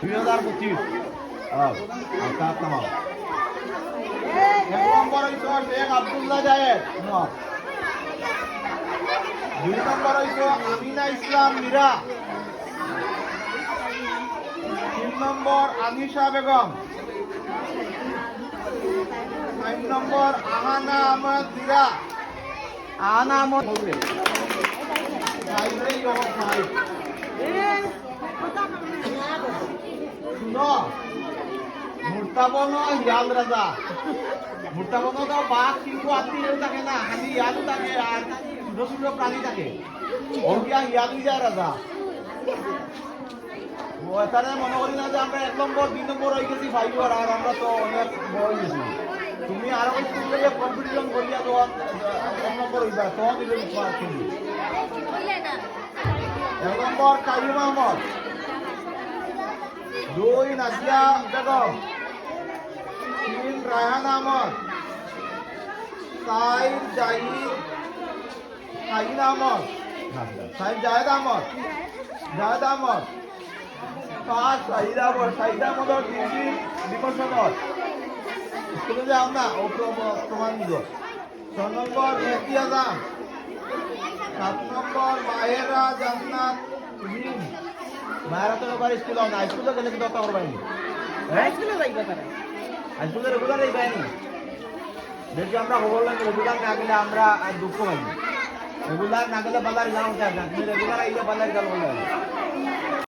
2025 আচ্ছা তামাম এক নম্বর হইছ শেখ আব্দুল্লাহ জায়েদ 2 নম্বর হইছ আমিনা ইসলাম মীরা 3 নম্বর আনিশা বেগম 4 নম্বর আহানা আহমদ মীরা আহানা আহমদ বলবে মুর্তাবনো হিয়াল রাজা মুর্তাবনো তো বাঘ কিন্তু আত্মীয় থাকে না খালি ইয়ালও থাকে আর ছোট ছোট প্রাণী থাকে ওকিয়া হিয়ালই যায় রাজা এখানে মনে করি না যে আমরা 1 নম্বর 2 নম্বর হয়ে গেছি ফাইবার আর আমরা তো অনেক বড় হয়ে গেছি তুমি আরো কম্পিটিশন করিয়া তো 1 নম্বর হইবা তখন দিলে তুমি 1 নম্বর কাইম আহমদ 2 নাজিয়া বেগম 3 রায়হান আহমদ 4 জাহিদ আহমদ 5 জাহেদ আহমদ 5 শাহিদ আহমদ বিমর্শন স্কুলে যাও না ও প্রমাণ দিব 6 নম্বর মেহদি আজম 7 নম্বর মাহেরা জান্নাত রিম মায়েরা তো এবার স্কুল না স্কুলে গেলে কিন্তু কথা করবাই স্কুলে যাইবা তারা স্কুলে রেগুলার যাইবা নি দেখি আমরা খবর লাগে রেগুলার না গেলে আমরা দুঃখ পাই রেগুলার না গেলে বাজার যাও না রেগুলার আইলে বাজার যাও বলে